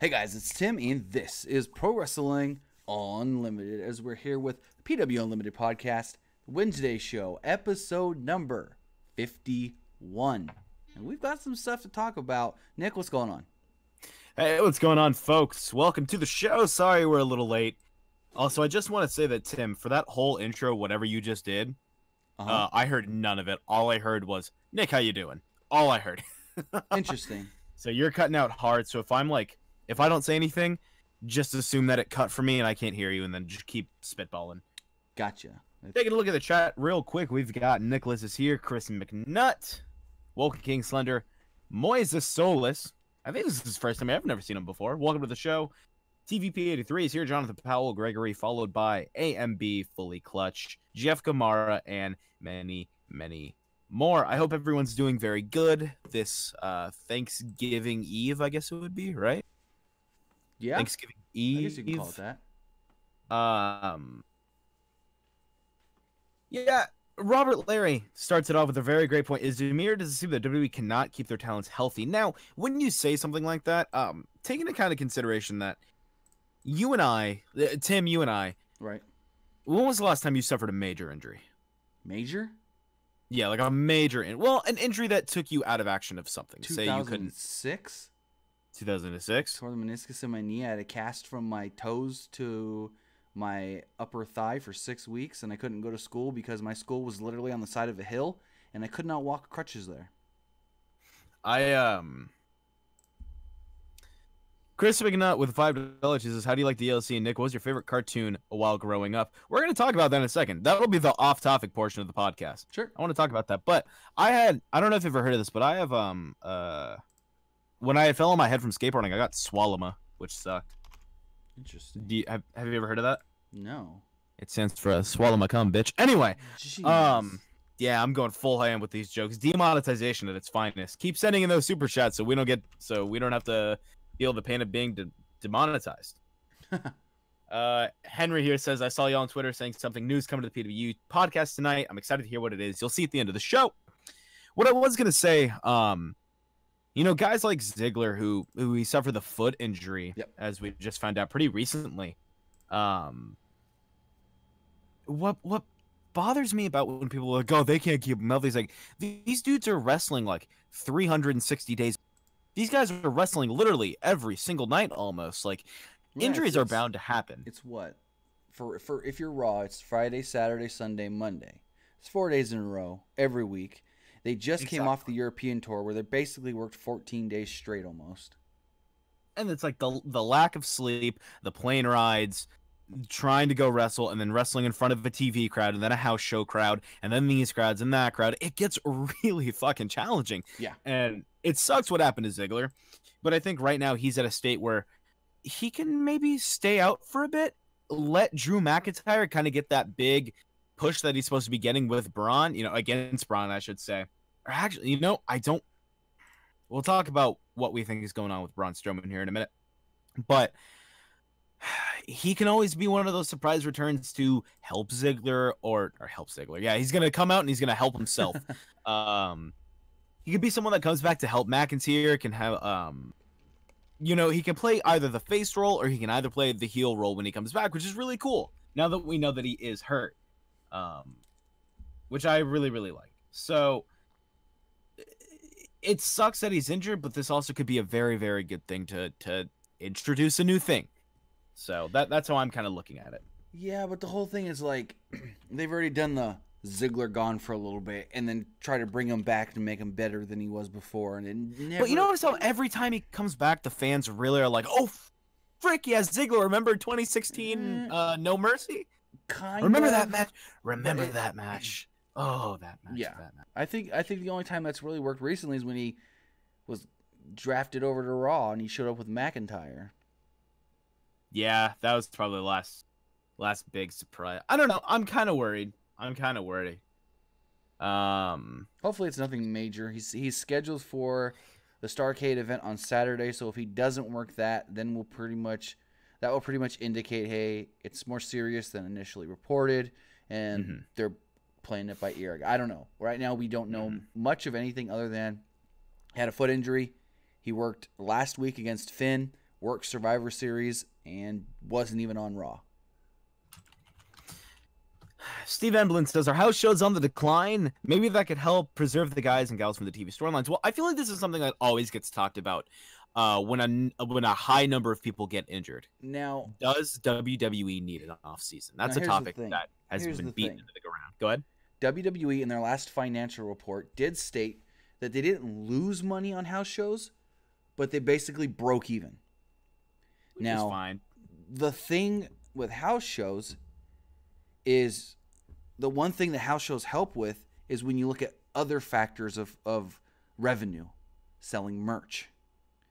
Hey guys, it's Tim, and this is Pro Wrestling Unlimited, as we're here with the PWUnlimited podcast, Wednesday show, episode number 51. And we've got some stuff to talk about. Nick, what's going on? Hey, what's going on, folks? Welcome to the show. Sorry we're a little late. Also, I just want to say that, Tim, for that whole intro, whatever you just did, I heard none of it. All I heard was, Nick, how you doing? All I heard. Interesting. So you're cutting out hard, so if I don't say anything, just assume that it cut for me and I can't hear you, and then just keep spitballing. Gotcha. Taking a look at the chat real quick, we've got Nicholas is here, Chris McNutt, Woken King Slender, Moises Solus. I think this is his first time. I've never seen him before. Welcome to the show. TVP83 is here, Jonathan Powell, Gregory, followed by AMB, Fully Clutch, Jeff Gamara, and many, many more. I hope everyone's doing very good this Thanksgiving Eve, I guess it would be, right? Yeah. Thanksgiving Eve. I guess you can call it that. Yeah, Robert Larry starts it off with a very great point. Is Demir does assume that WWE cannot keep their talents healthy. Now, when you say something like that, take into kind of consideration that you and I, Tim, Right. When was the last time you suffered a major injury? Major? Yeah, like a major, an injury that took you out of action of something. Say you couldn't. 2006? 2006? Tore the meniscus in my knee. I had a cast from my toes to my upper thigh for 6 weeks, and I couldn't go to school because my school was literally on the side of a hill, and I could not walk crutches there. Chris McNutt with $5 says, how do you like the DLC? And Nick, what was your favorite cartoon while growing up? We're going to talk about that in a second. That'll be the off-topic portion of the podcast. Sure. I want to talk about that. But I don't know if you've ever heard of this, but I have, when I fell on my head from skateboarding, I got swallowma, which sucked. Interesting. Have you ever heard of that? No. It stands for swallow my cum, bitch. Anyway, Jeez. yeah, I'm going full ham with these jokes. Demonetization at its finest. Keep sending in those super chats so we don't have to feel the pain of being demonetized. Henry here says, I saw you on Twitter saying something new's coming to the PWU podcast tonight. I'm excited to hear what it is. You'll see at the end of the show. What I was gonna say, guys like Ziggler who he suffered the foot injury, as we just found out pretty recently. What bothers me about when people are like, oh, they can't keep them healthy. It's like, these dudes are wrestling like 360 days. These guys are wrestling literally every single night almost. Like, injuries are bound to happen. It's what? For if you're Raw, it's Friday, Saturday, Sunday, Monday. It's 4 days in a row, every week. They just came off the European tour where they basically worked 14 days straight almost. And it's like the lack of sleep, the plane rides, trying to go wrestle, and then wrestling in front of a TV crowd, and then a house show crowd, and then these crowds and that crowd. It gets really fucking challenging. Yeah. And it sucks what happened to Ziggler. But I think right now he's at a state where he can maybe stay out for a bit, let Drew McIntyre kind of get that big push that he's supposed to be getting with Braun, against Braun, I should say. Or actually, we'll talk about what we think is going on with Braun Strowman here in a minute. But he can always be one of those surprise returns to help Ziggler or help Ziggler. Yeah, he's going to come out and he's going to help himself. He could be someone that comes back to help McIntyre, can have, he can play either the face role or he can either play the heel role when he comes back, which is really cool. Now that we know that he is hurt. Which I really, really like. So it sucks that he's injured, but this also could be a very, very good thing to introduce a new thing. So that's how I'm kind of looking at it. Yeah, but the whole thing is like they've already done the Ziggler gone for a little bit and then try to bring him back to make him better than he was before. And it never... But you notice how every time he comes back, the fans really are like, oh, frick, yeah, Ziggler. Remember 2016 No Mercy? Remember that match? Remember that match? Oh, that match. Yeah. That match. I think the only time that's really worked recently is when he was drafted over to Raw and he showed up with McIntyre. Yeah, that was probably the last big surprise. I don't know. I'm kind of worried. Hopefully it's nothing major. He's scheduled for the Starrcade event on Saturday, so if he doesn't work that, then that will pretty much indicate, hey, it's more serious than initially reported, and they're playing it by ear. I don't know. Right now, we don't know much of anything other than he had a foot injury. He worked last week against Finn, worked Survivor Series, and wasn't even on Raw. Steve Emblin says, "Our house show's on the decline. Maybe that could help preserve the guys and gals from the TV storylines." Well, I feel like this is something that always gets talked about when a high number of people get injured. Now, does WWE need an off season? That's a topic that has been beaten into the ground. Go ahead. WWE in their last financial report did state that they didn't lose money on house shows, but they basically broke even. Which is fine. The thing with house shows is the one thing that house shows help with is when you look at other factors of revenue, selling merch.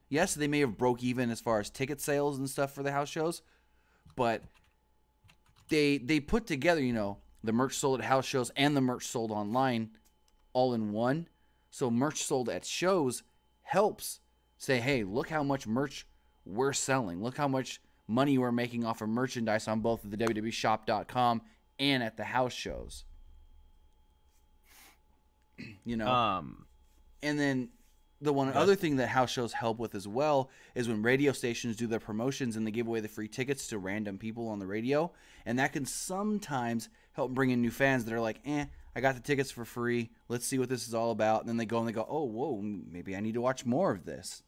Yes, they may have broke even as far as ticket sales and stuff for the house shows, but they put together, the merch sold at house shows and the merch sold online all in one. So merch sold at shows helps say, hey, look how much merch we're selling. Look how much money we're making off of merchandise on both the WWEshop.com and at the house shows. And then the other thing that house shows help with as well is when radio stations do their promotions and they give away the free tickets to random people on the radio. And that can sometimes help bring in new fans that are like, I got the tickets for free. Let's see what this is all about. And then they go and they go, oh, whoa, maybe I need to watch more of this.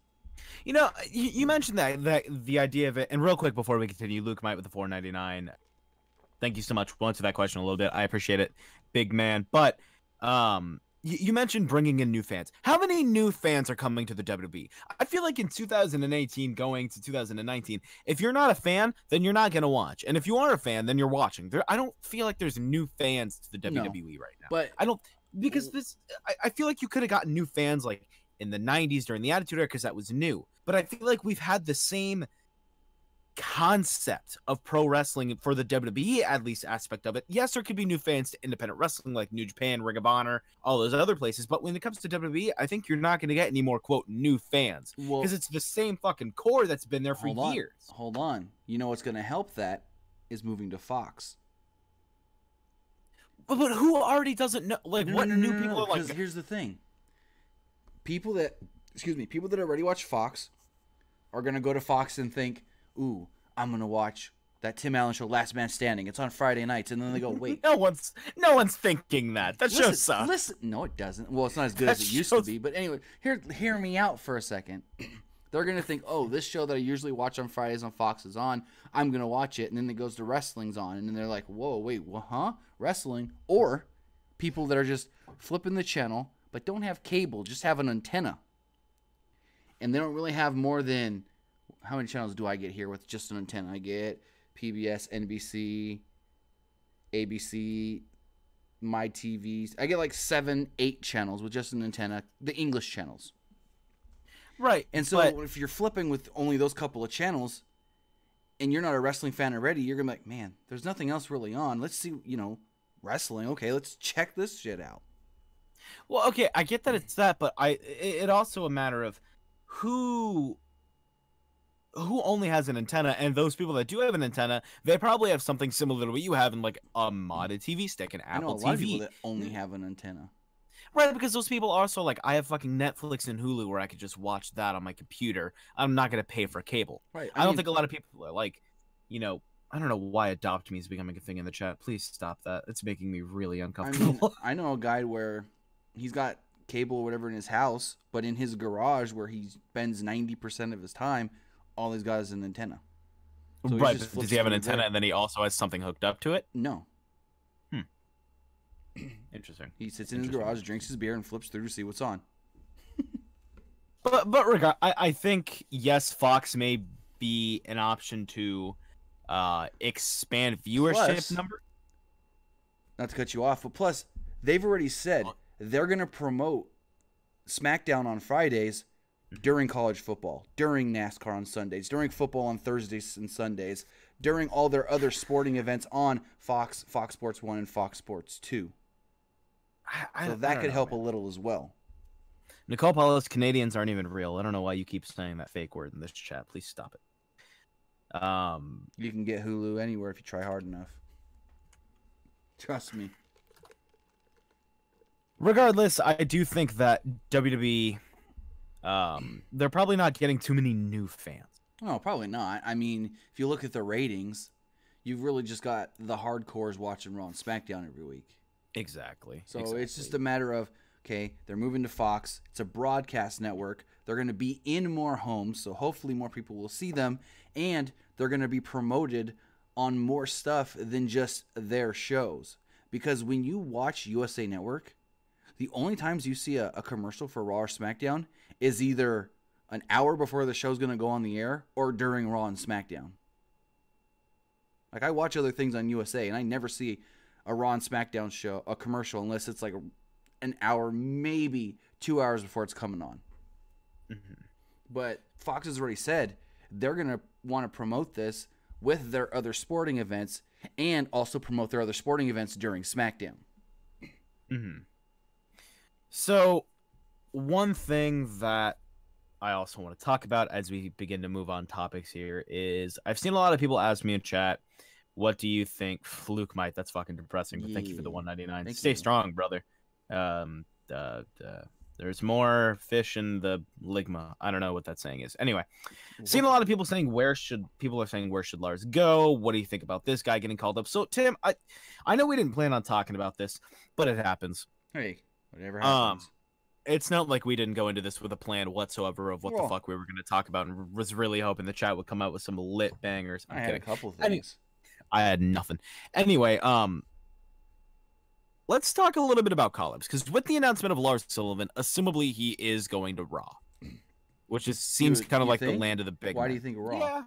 You mentioned that the idea of it. And real quick before we continue, Luke Might with the $4.99. Thank you so much. We'll answer that question a little bit. I appreciate it, big man. But you mentioned bringing in new fans. How many new fans are coming to the WWE? I feel like in 2018 going to 2019, if you're not a fan, then you're not going to watch. And if you are a fan, then you're watching. I don't feel like there's new fans to the WWE right now. But I don't, because I feel like you could have gotten new fans like in the 90s during the Attitude Era because that was new. But I feel like we've had the same concept of pro wrestling for the WWE, at least aspect of it. Yes, there could be new fans to independent wrestling like New Japan, Ring of Honor, all those other places, but when it comes to WWE, I think you're not going to get any more quote new fans because it's the same fucking core that's been there for years. Hold on. You know what's going to help that is moving to Fox. But who already doesn't know? Like, what new people are like? Here's the thing. People that already watch Fox are going to go to Fox and think, ooh, I'm going to watch that Tim Allen show, Last Man Standing. It's on Friday nights. And then they go, wait. No one's thinking that. That show sucks. No, it doesn't. Well, it's not as good as it used to be. But anyway, hear me out for a second. They're going to think, oh, this show that I usually watch on Fridays on Fox is on. I'm going to watch it. And then it goes to wrestling's on. And then they're like, whoa, wait, huh? Wrestling? Or people that are just flipping the channel but don't have cable, just have an antenna. And they don't really have more than... How many channels do I get here with just an antenna? I get PBS, NBC, ABC, My TVs. I get like 7, 8 channels with just an antenna, the English channels. Right. And so if you're flipping with only those couple of channels and you're not a wrestling fan already, you're going to be like, man, there's nothing else really on. Let's see, wrestling. Okay, let's check this shit out. Well, okay, I get that it's that, but it also a matter of who only has an antenna, and those people that do have an antenna, they probably have something similar to what you have in like a modded TV stick, an Apple TV. I know a lot of people that only have an antenna. Right, because those people also like, I have fucking Netflix and Hulu where I could just watch that on my computer. I'm not going to pay for cable. Right. I don't think a lot of people are like, I don't know why Adopt Me is becoming a thing in the chat. Please stop that. It's making me really uncomfortable. I know a guy where he's got cable or whatever in his house, but in his garage where he spends 90% of his time, all he's got is an antenna. So right, but does he have an antenna and then he also has something hooked up to it? No. Interesting. He sits in his garage, drinks his beer, and flips through to see what's on. but I think, yes, Fox may be an option to expand viewership number. Not to cut you off, but plus, they've already said they're going to promote SmackDown on Fridays during college football, during NASCAR on Sundays, during football on Thursdays and Sundays, during all their other sporting events on Fox, Fox Sports 1, and Fox Sports 2. So that could help a little as well. Nicole Paulos, Canadians aren't even real. I don't know why you keep saying that fake word in this chat. Please stop it. You can get Hulu anywhere if you try hard enough. Trust me. Regardless, I do think that WWE... they're probably not getting too many new fans. No, probably not. I mean, if you look at the ratings, you've really just got the hardcores watching Raw and SmackDown every week. Exactly. So it's just a matter of, okay, they're moving to Fox. It's a broadcast network. They're going to be in more homes, so hopefully more people will see them. And they're going to be promoted on more stuff than just their shows. Because when you watch USA Network, the only times you see a commercial for Raw or SmackDown is either an hour before the show's going to go on the air or during Raw and SmackDown. Like, I watch other things on USA, and I never see a Raw and SmackDown show, a commercial, unless it's like an hour, maybe 2 hours before it's coming on. Mm-hmm. But Fox has already said they're going to want to promote this with their other sporting events and also promote their other sporting events during SmackDown. Mm-hmm. So, one thing that I also want to talk about as we begin to move on topics here is I've seen a lot of people ask me in chat, what do you think? Fluke might. That's fucking depressing, but thank you for the 199. Stay strong, brother. There's more fish in the ligma. I don't know what that saying is. Anyway, seen a lot of people saying where should Lars go? What do you think about this guy getting called up? So Tim, I know we didn't plan on talking about this, but it happens. Hey, whatever happens. It's not like we didn't go into this with a plan whatsoever of what the fuck we were going to talk about, and was really hoping the chat would come out with some lit bangers. I had a couple of things. I had nothing. Anyway, let's talk a little bit about call-ups, because with the announcement of Lars Sullivan, assumably he is going to Raw, which seems kind of like the land of the big. Why do you think Raw? Yeah,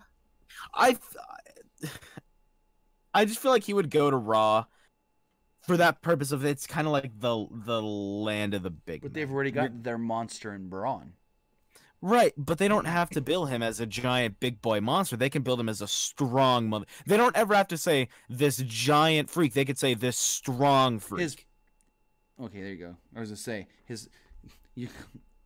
I just feel like he would go to Raw for that purpose of it's kind of like the land of the big. But they've already got their monster in Braun. Right, but they don't have to build him as a giant big boy monster. They can build him as a strong mother. They don't ever have to say this giant freak. They could say this strong freak. Okay, there you go. I was going to say,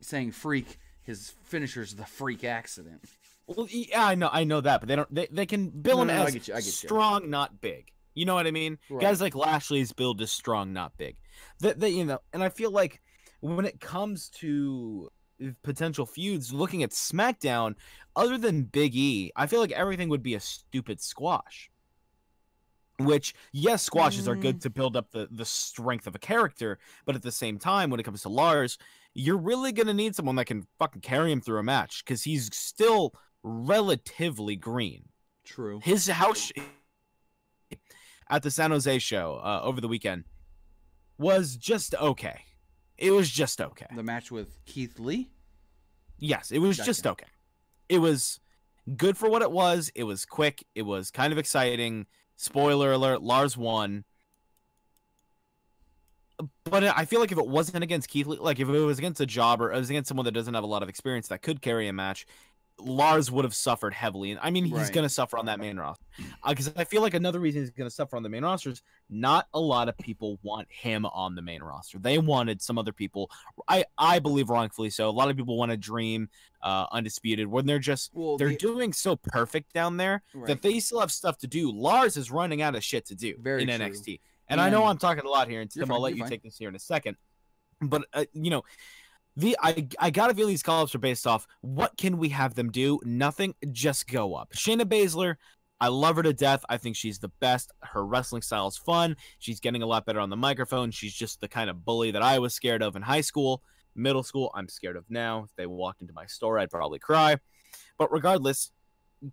saying freak, his finisher's the freak accident. Well, yeah, I know that, but they can build him as I get you. Strong, not big. You know what I mean? Right. Guys like Lashley's build is strong, not big. And I feel like when it comes to potential feuds, looking at SmackDown, other than Big E, I feel like everything would be a stupid squash. Which, yes, squashes are good to build up the strength of a character, but at the same time, when it comes to Lars, you're really going to need someone that can fucking carry him through a match, because he's still relatively green. True. His house at the San Jose show over the weekend was just okay. It was just okay. The match with Keith Lee? Yes, it was just okay. It was good for what it was. It was quick. It was kind of exciting. Spoiler alert, Lars won. But I feel like if it wasn't against Keith Lee, like if it was against a jobber, it was against someone that doesn't have a lot of experience that could carry a match, Lars would have suffered heavily. I mean, he's going to suffer on that main roster. Because I feel like another reason he's going to suffer on the main roster is not a lot of people want him on the main roster. They wanted some other people. I believe wrongfully so. A lot of people want to Dream, Undisputed, when they're just they're doing so perfect down there that they still have stuff to do. Lars is running out of shit to do in NXT. And I know I'm talking a lot here, and Tim, I'll let you take this here in a second. But, I gotta feel these call-ups are based off what can we have them do? Nothing, just go up. Shayna Baszler, I love her to death. I think she's the best. Her wrestling style is fun. She's getting a lot better on the microphone. She's just the kind of bully that I was scared of in high school. Middle school, I'm scared of now. If they walked into my store, I'd probably cry. But regardless,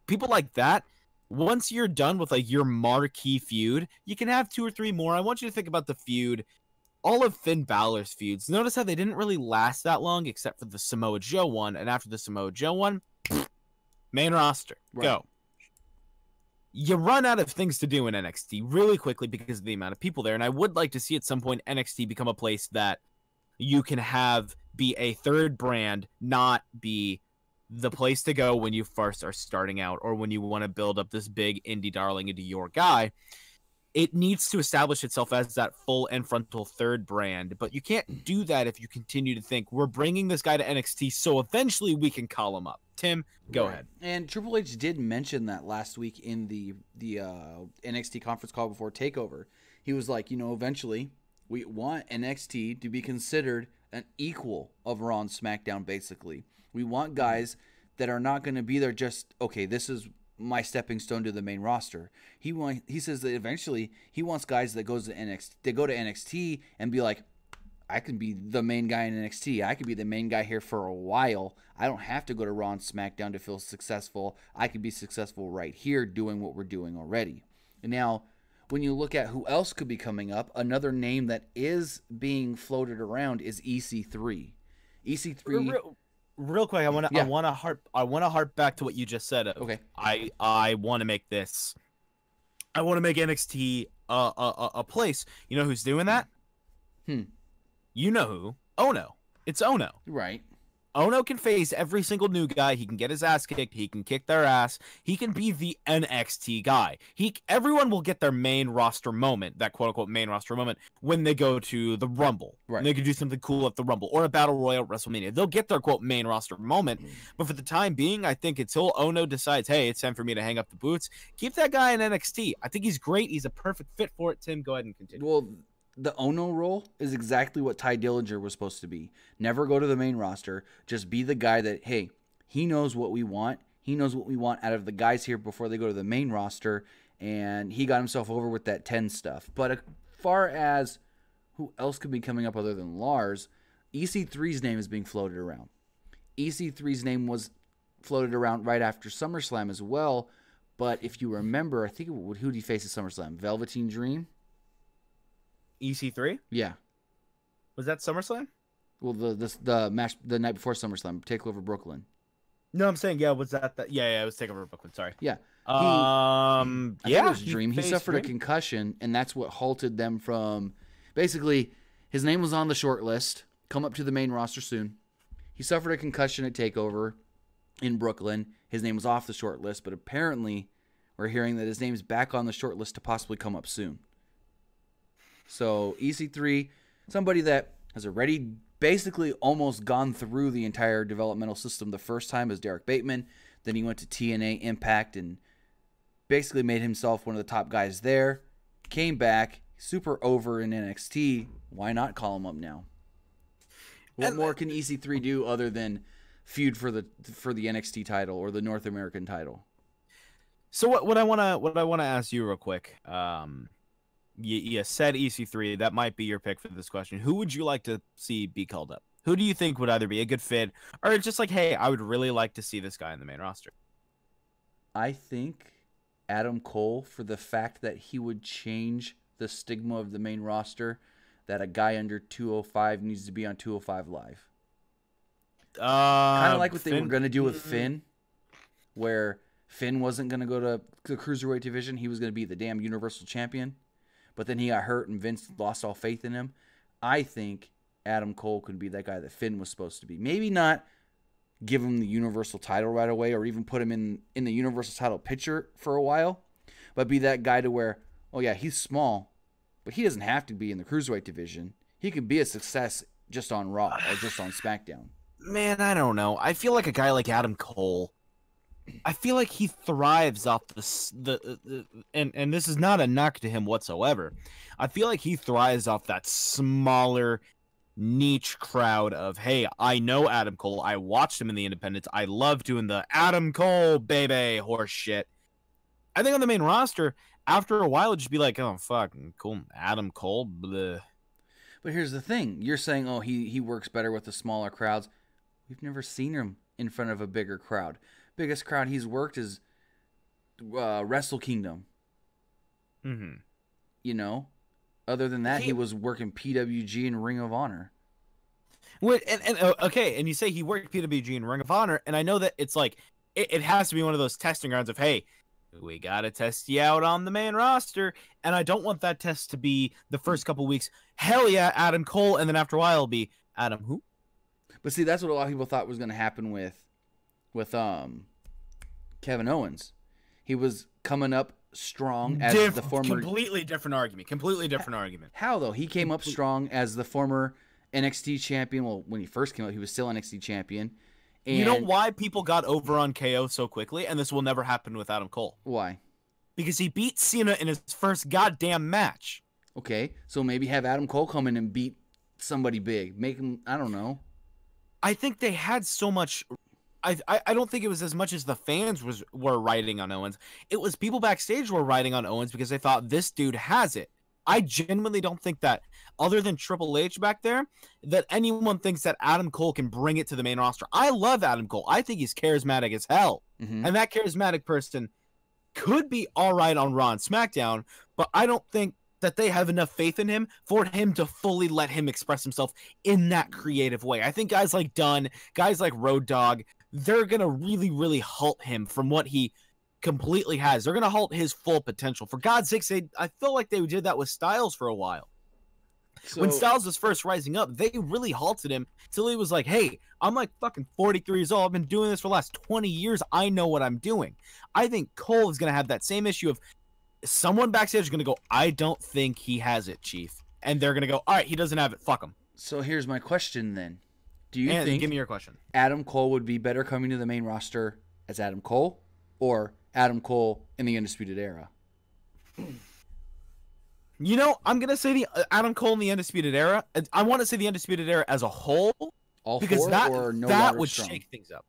people like that, once you're done with like your marquee feud, you can have 2 or 3 more. I want you to think about the feud. All of Finn Balor's feuds. Notice how they didn't really last that long except for the Samoa Joe one. And after the Samoa Joe one, main roster. Go. You run out of things to do in NXT really quickly because of the amount of people there. And I would like to see at some point NXT become a place that you can have be a third brand, not be the place to go when you first are starting out or when you want to build up this big indie darling into your guy. It needs to establish itself as that full and frontal third brand, but you can't do that if you continue to think we're bringing this guy to NXT so eventually we can call him up. Tim, go ahead. And Triple H did mention that last week in the NXT conference call before TakeOver. He was like, eventually we want NXT to be considered an equal of Raw and SmackDown, basically. We want guys that are not going to be there just, okay, this is my stepping stone to the main roster. He says that eventually he wants guys that go to NXT and be like, I can be the main guy in NXT. I could be the main guy here for a while. I don't have to go to Raw and SmackDown to feel successful. I could be successful right here doing what we're doing already. And now, when you look at who else could be coming up, another name that is being floated around is EC3. EC3. Real quick, I want to harp back to what you just said. Okay. I want to make this. I want to make NXT a place. You know who's doing that? You know who? Ono. It's Ono. Right. Ono can face every single new guy. He can get his ass kicked. He can kick their ass. He can be the NXT guy. Everyone will get their main roster moment, that quote-unquote main roster moment, when they go to the Rumble. Right. And they can do something cool at the Rumble or a Battle Royal at WrestleMania. They'll get their, quote, main roster moment. But for the time being, I think until Ono decides, hey, it's time for me to hang up the boots, keep that guy in NXT. I think he's great. He's a perfect fit for it. Tim, go ahead and continue. Well, the Ono role is exactly what Ty Dillinger was supposed to be. Never go to the main roster. Just be the guy that, hey, he knows what we want. He knows what we want out of the guys here before they go to the main roster. And he got himself over with that 10 stuff. But as far as who else could be coming up other than Lars, EC3's name is being floated around. EC3's name was floated around right after SummerSlam as well. But if you remember, I think who did he face at SummerSlam? Velveteen Dream? EC3? Yeah. Was that SummerSlam? Well, the match the night before SummerSlam, Takeover Brooklyn. No, I'm saying, yeah, was that? Yeah, it was Takeover Brooklyn. Sorry. Yeah. I think it was Dream. He suffered a concussion, and that's what halted them from. Basically, his name was on the short list. Come up to the main roster soon. He suffered a concussion at Takeover in Brooklyn. His name was off the short list, but apparently, we're hearing that his name is back on the short list to possibly come up soon. So EC3, somebody that has already basically almost gone through the entire developmental system the first time as Derek Bateman. Then he went to TNA Impact and basically made himself one of the top guys there. Came back, super over in NXT. Why not call him up now? What more can EC3 do other than feud for the NXT title or the North American title? So what I wanna ask you real quick. You said EC3. That might be your pick for this question. Who would you like to see be called up? Who do you think would either be a good fit or just like, hey, I would really like to see this guy in the main roster? I think Adam Cole, for the fact that he would change the stigma of the main roster, that a guy under 205 needs to be on 205 Live. Kind of like what they were going to do with Finn, where Finn wasn't going to go to the Cruiserweight division. He was going to be the damn Universal Champion. But then he got hurt and Vince lost all faith in him. I think Adam Cole could be that guy that Finn was supposed to be. Maybe not give him the Universal title right away or even put him in the Universal title picture for a while, but be that guy to where, oh yeah, he's small, but he doesn't have to be in the Cruiserweight division. He could be a success just on Raw or just on SmackDown. Man, I don't know. I feel like a guy like Adam Cole, I feel like he thrives off and this is not a knock to him whatsoever. I feel like he thrives off that smaller niche crowd of, hey, I know Adam Cole. I watched him in the Independents. I love doing the Adam Cole baby horse shit. I think on the main roster, after a while, it'd just be like, oh, fuck, cool, Adam Cole, bleh. But here's the thing. You're saying, oh, he works better with the smaller crowds. We've never seen him in front of a bigger crowd. Biggest crowd he's worked is Wrestle Kingdom. Mm-hmm. You know? Other than that, he was working PWG and Ring of Honor. Wait, okay, and you say he worked PWG and Ring of Honor, and I know that it's like, it has to be one of those testing grounds of, hey, we got to test you out on the main roster, and I don't want that test to be the first couple weeks, hell yeah, Adam Cole, and then after a while it'll be, Adam who? But see, that's what a lot of people thought was going to happen with Kevin Owens. He was coming up strong as the former... Completely different argument. How, though? He came up strong as the former NXT champion. Well, when he first came out, he was still NXT champion. And you know why people got over on KO so quickly? And this will never happen with Adam Cole. Why? Because he beat Cena in his first goddamn match. Okay, so maybe have Adam Cole come in and beat somebody big. Make him, I don't know. I think they had so much I don't think it was as much as the fans were writing on Owens. It was people backstage were writing on Owens because they thought this dude has it. I genuinely don't think that, other than Triple H back there, that anyone thinks that Adam Cole can bring it to the main roster. I love Adam Cole. I think he's charismatic as hell. Mm-hmm. And that charismatic person could be all right on Raw and SmackDown, but I don't think that they have enough faith in him for him to fully let him express himself in that creative way. I think guys like Dunn, guys like Road Dogg, they're going to really, really halt him from what he completely has. They're going to halt his full potential. For God's sakes, I feel like they did that with Styles for a while. So, when Styles was first rising up, they really halted him till he was like, hey, I'm like fucking 43 years old. I've been doing this for the last 20 years. I know what I'm doing. I think Cole is going to have that same issue of someone backstage is going to go, I don't think he has it, Chief. And they're going to go, all right, he doesn't have it. Fuck him. So here's my question then. Do you think give me your question. Adam Cole would be better coming to the main roster as Adam Cole or Adam Cole in the Undisputed Era? You know, I'm going to say the Adam Cole in the Undisputed Era. I want to say the Undisputed Era as a whole. All because four that, or no that would strong? Shake things up.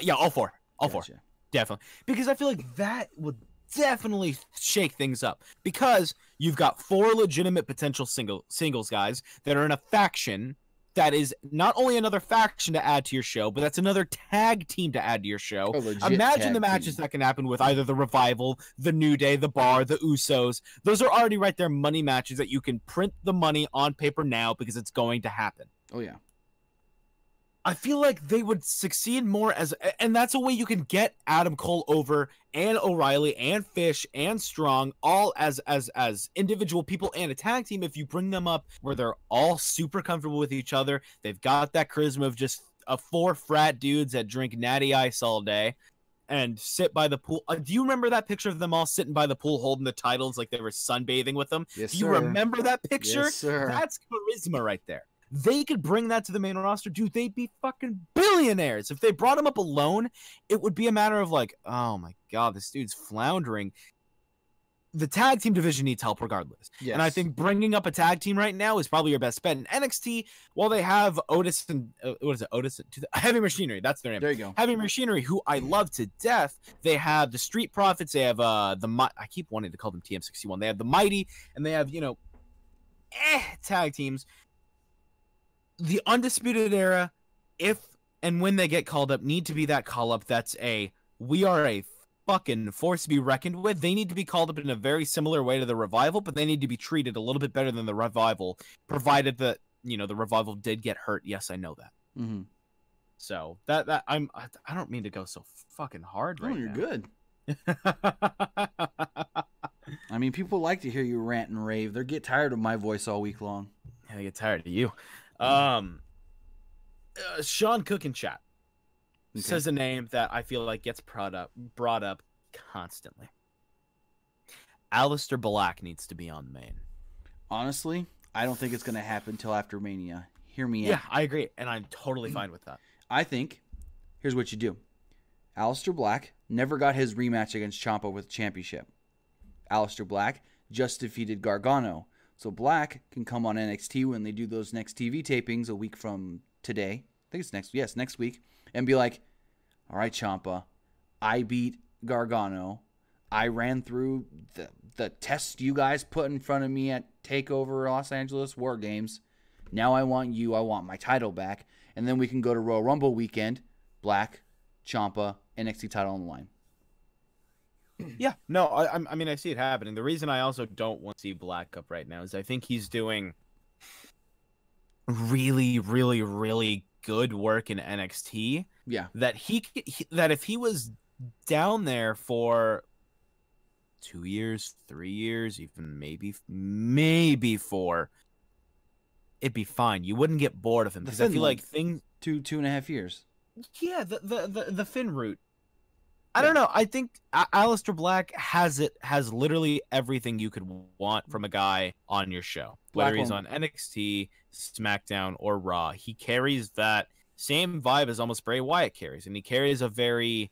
Yeah, all four. All Gotcha. four. Definitely. Because I feel like that would definitely shake things up. Because you've got 4 legitimate potential singles guys that are in a faction that is not only another faction to add to your show, but that's another tag team to add to your show. Imagine the matches that can happen with either the Revival, the New Day, the Bar, the Usos. Those are already right there money matches that you can print the money on paper now because it's going to happen. Oh, yeah. I feel like they would succeed more and that's a way you can get Adam Cole over and O'Reilly and Fish and Strong all as individual people and a tag team if you bring them up where they're all super comfortable with each other. They've got that charisma of just 4 frat dudes that drink natty ice all day and sit by the pool. Do you remember that picture of them all sitting by the pool holding the titles like they were sunbathing with them? Yes, Do you remember that picture? Yes, sir. That's charisma right there. They could bring that to the main roster, dude. They'd be fucking billionaires. If they brought him up alone, it would be a matter of like, oh my God, this dude's floundering. The tag team division needs help regardless. Yes. And I think bringing up a tag team right now is probably your best bet. In NXT, while they have Otis and, Heavy Machinery, that's their name. There you go. Heavy Machinery, who I love to death. They have the Street Profits. They have I keep wanting to call them TM61. They have the Mighty, and they have, tag teams. The Undisputed Era, if and when they get called up, need to be that call up that's we are a fucking force to be reckoned with. They need to be called up in a very similar way to the Revival, but they need to be treated a little bit better than the Revival, provided that, the Revival did get hurt. Yes, I know that. Mm-hmm. So I don't mean to go so fucking hard right now. You're good. I mean, people like to hear you rant and rave. They get tired of my voice all week long. Yeah, they get tired of you. Sean Cook in chat says a name that I feel like gets brought up constantly. Aleister Black needs to be on main. Honestly, I don't think it's going to happen until after Mania. Hear me out. Yeah, I agree, and I'm totally fine with that. I think, here's what you do. Aleister Black never got his rematch against Ciampa with the championship. Aleister Black just defeated Gargano. So Black can come on NXT when they do those next TV tapings a week from today. I think it's next week. And be like, all right, Ciampa, I beat Gargano. I ran through the test you guys put in front of me at TakeOver Los Angeles War Games. Now I want my title back. And then we can go to Royal Rumble weekend. Black, Ciampa, NXT title on the line. Yeah, no, I mean, I see it happening. The reason I also don't want to see Black up right now is I think he's doing really, really, really good work in NXT. Yeah. That that if he was down there for 2 years, 3 years, even maybe 4, it'd be fine. You wouldn't get bored of him because I feel like things 2.5 years. Yeah, the Finn route. I don't know. I think Aleister Black has literally everything you could want from a guy on your show. Whether he's on NXT, SmackDown, or Raw. He carries that same vibe as almost Bray Wyatt carries. And he carries a very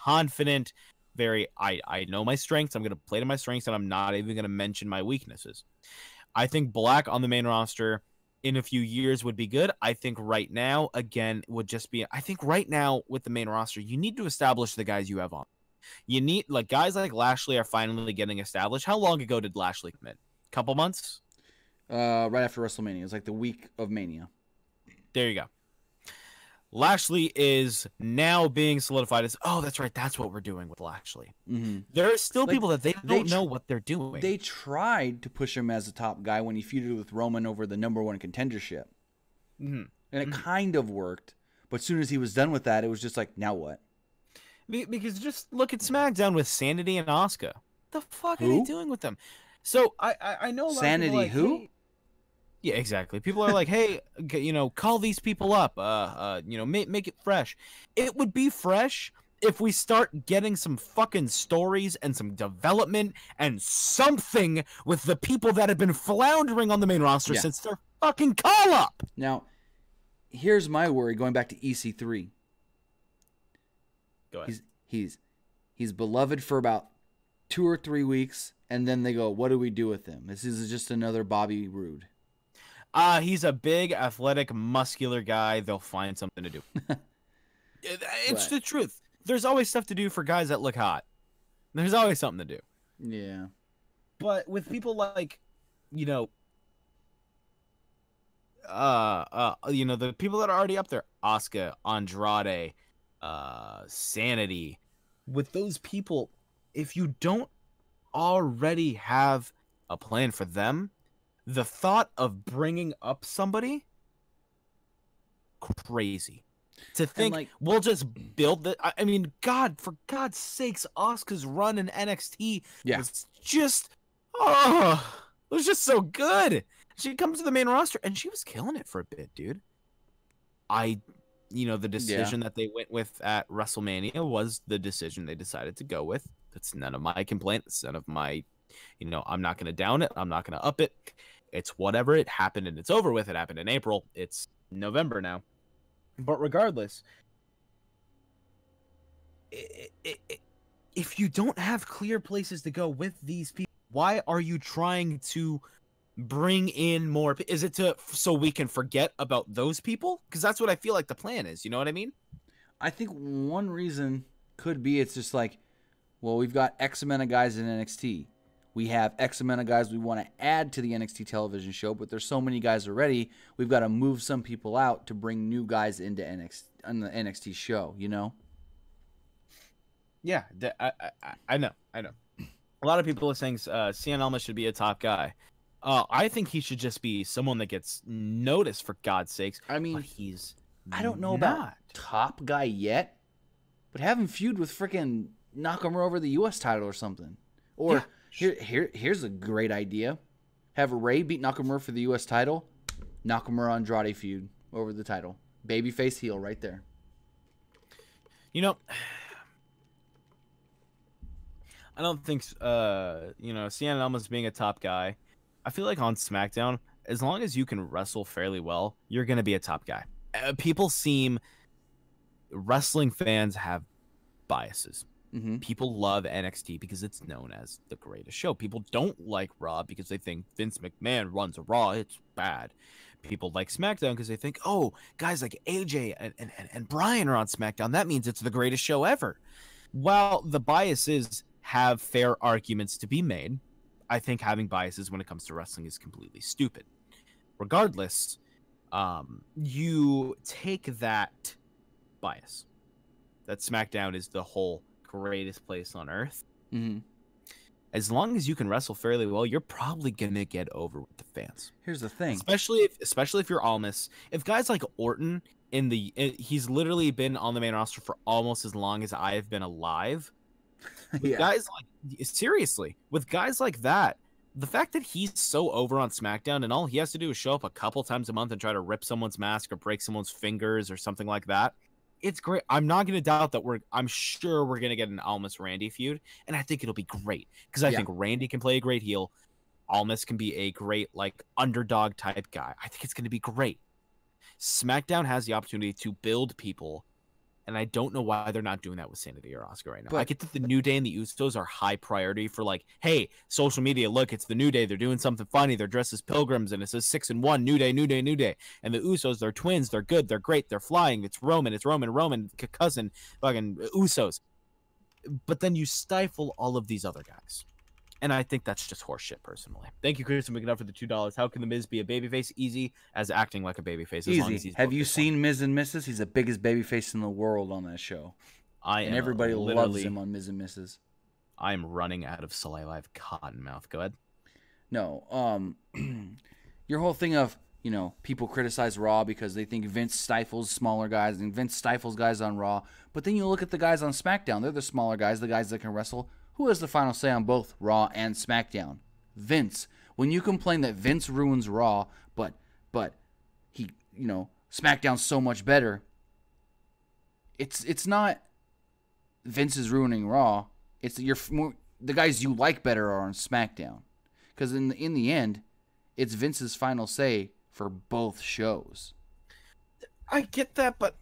confident, very, I know my strengths. I'm going to play to my strengths, and I'm not even going to mention my weaknesses. I think Black on the main roster in a few years would be good. I think right now, again, would just be. I think right now with the main roster, you need to establish the guys you have on. You need like guys like Lashley are finally getting established. How long ago did Lashley come in? Couple months. Right after WrestleMania, it was like the week of Mania. There you go. Lashley is now being solidified as, oh, that's right. That's what we're doing with Lashley. Mm-hmm. There are still people that they don't know what they're doing. They tried to push him as a top guy when he feuded with Roman over the number 1 contendership. Mm-hmm. And it kind of worked. But as soon as he was done with that, it was just like, now what? Because just look at SmackDown with Sanity and Asuka. The fuck are Who? they doing with them? So I know a lot Sanity of people like, who? hey, yeah, exactly. People are like, hey, call these people up. Make it fresh. It would be fresh if we start getting some fucking stories and some development and something with the people that have been floundering on the main roster since their fucking call up. Now, here's my worry going back to EC3. Go ahead. He's beloved for about 2 or 3 weeks, and then they go, what do we do with him? This is just another Bobby Roode. He's a big, athletic, muscular guy. They'll find something to do. It's the truth. There's always stuff to do for guys that look hot. There's always something to do. Yeah. But with people like, the people that are already up there, Asuka, Andrade, Sanity, with those people, if you don't already have a plan for them, the thought of bringing up somebody, crazy. To think we'll just build the. I mean, for God's sakes, Asuka's run in NXT was just, it was just so good. She comes to the main roster and she was killing it for a bit, dude. The decision that they went with at WrestleMania was the decision they decided to go with. That's none of my complaint. It's none of my, I'm not going to down it. I'm not going to up it. It's whatever. It happened and it's over with. It happened in April. It's November now. But regardless, if you don't have clear places to go with these people, why are you trying to bring in more? Is it so we can forget about those people? Because that's what I feel like the plan is. You know what I mean? I think one reason could be it's just like, well, we've got X amount of guys in NXT. We have X amount of guys we want to add to the NXT television show, but there's so many guys already. We've got to move some people out to bring new guys into NXT on the NXT show. Yeah, I know. A lot of people are saying Cien Almas should be a top guy. I think he should just be someone that gets noticed, for God's sakes. I mean, but he's I don't know about top guy yet, but have him feud with freaking Nakamura over the U.S. title or something. Or here's a great idea: have Ray beat Nakamura for the U.S. title, Nakamura Andrade feud over the title, babyface heel right there. I don't think Cien Almas being a top guy. I feel like on SmackDown, as long as you can wrestle fairly well, you're going to be a top guy. Wrestling fans have biases. Mm-hmm. People love NXT because it's known as the greatest show. People don't like Raw because they think Vince McMahon runs a Raw. It's bad. People like SmackDown because they think, oh, guys like AJ and Bryan are on SmackDown. That means it's the greatest show ever. While the biases have fair arguments to be made, I think having biases when it comes to wrestling is completely stupid. Regardless, you take that bias, that SmackDown is the whole greatest place on earth. Mm-hmm. As long as you can wrestle fairly well, you're probably gonna get over with the fans. Here's the thing, especially if you're Almas. If guys like Orton he's literally been on the main roster for almost as long as I have been alive. With guys with guys like that, the fact that he's so over on SmackDown and all he has to do is show up a couple times a month and try to rip someone's mask or break someone's fingers or something like that, it's great. I'm not going to doubt that I'm sure we're going to get an Almas Randy feud, and I think it'll be great because I think Randy can play a great heel. Almas can be a great underdog type guy. I think it's going to be great. SmackDown has the opportunity to build people And I don't know why they're not doing that with Sanity or Oscar right now. But- I get that the New Day and the Usos are high priority for like, hey, social media, look, it's the New Day. They're doing something funny. They're dressed as pilgrims, and it says 6-1, New Day, New Day, New Day. And the Usos, they're twins. They're good. They're great. They're flying. It's Roman, cousin, fucking Usos. But then you stifle all of these other guys. And I think that's just horseshit, personally. Thank you, Chris, for making up for the $2. How can the Miz be a babyface? Easy as acting like a babyface. As long as Easy. he's Have you seen Miz and Mrs.? He's the biggest babyface in the world on that show. And everybody loves him on Miz and Mrs. I am running out of saliva. I have cotton mouth. Go ahead. No. Your whole thing of, people criticize Raw because they think Vince stifles smaller guys and Vince stifles guys on Raw. But then you look at the guys on SmackDown. They're the smaller guys, the guys that can wrestle. Who has the final say on both Raw and SmackDown? Vince. When you complain that Vince ruins Raw, but he, SmackDown's so much better, it's not Vince is ruining Raw. It's the guys you like better are on SmackDown. Because in the end, it's Vince's final say for both shows. I get that, but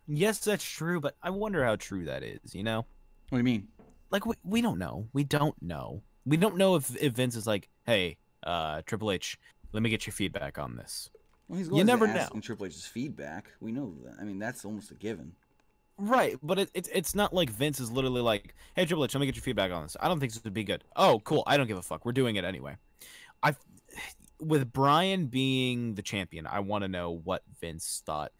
yes, that's true, but I wonder how true that is, What do you mean? Like, we don't know. We don't know. We don't know if Vince is like, hey, Triple H, let me get your feedback on this. Well, he's going to ask Triple H's feedback. We know that. I mean, that's almost a given. Right, but it's not like Vince is literally like, hey, Triple H, let me get your feedback on this. I don't think this would be good. Oh, cool. I don't give a fuck. We're doing it anyway. With Bryan being the champion, I want to know what Vince thought.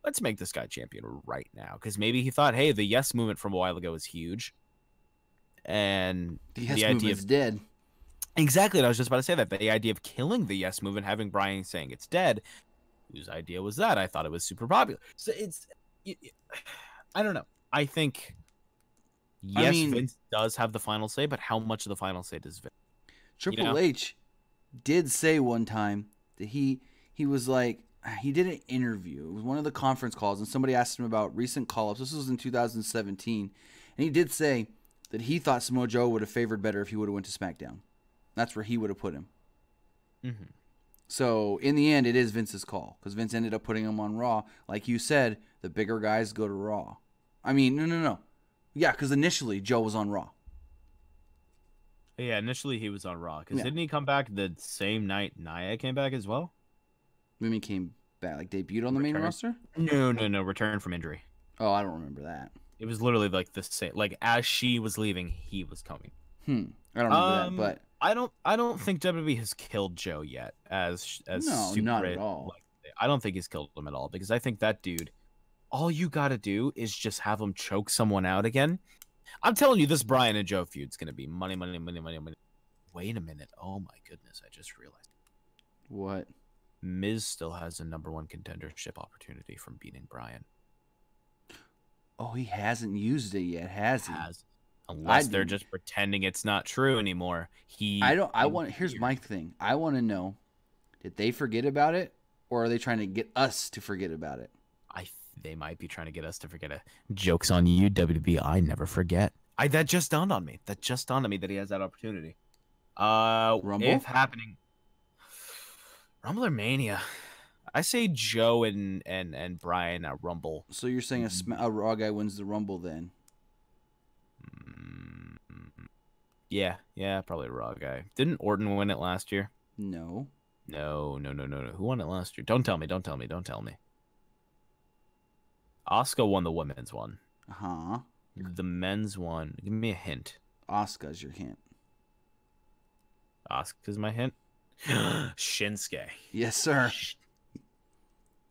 Let's make this guy champion right now. Because maybe he thought, hey, the yes movement from a while ago is huge. And the yes movement's dead. Exactly. I was just about to say that. The idea of killing the yes movement, having Bryan saying it's dead, whose idea was that? I thought it was super popular. So I don't know. I think, Vince does have the final say, but how much of the final say does Vince? Triple H did say one time that he was like, he did an interview. It was one of the conference calls, and somebody asked him about recent call-ups. This was in 2017, and he did say that he thought Samoa Joe would have favored better if he would have went to SmackDown. That's where he would have put him. Mm-hmm. So, in the end, it is Vince's call, because Vince ended up putting him on Raw. Like you said, the bigger guys go to Raw. I mean, no. Yeah, because initially, Joe was on Raw. Yeah, initially he was on Raw. Because didn't he come back the same night Nia came back as well? Mimi came back, like debuted on the main roster? No. Return from injury. Oh, I don't remember that. It was literally like the same. Like as she was leaving, he was coming. I don't remember that, but I don't think WWE has killed Joe yet. As no, super not at all. I don't think he's killed him at all because I think that dude. All you gotta do is just have him choke someone out again. I'm telling you, this Bryan and Joe feud's gonna be money. Wait a minute. Oh my goodness, I just realized. What? Miz still has a #1 contendership opportunity from beating Bryan. Oh, he hasn't used it yet, has he? Unless they're just pretending it's not true anymore. Here's my thing. I want to know, did they forget about it, or are they trying to get us to forget about it? They might be trying to get us to forget it. Joke's on you, WWE. I never forget. That just dawned on me. That he has that opportunity. Rumble? If happening. Rumble or Mania? I say Joe and Bryan at Rumble. So you're saying a Raw guy wins the Rumble then? Yeah, probably a Raw guy. Didn't Orton win it last year? No. No. Who won it last year? Don't tell me. Asuka won the women's one. Uh-huh. The men's one. Give me a hint. Asuka's your hint. Asuka's my hint? Shinsuke. Yes, sir.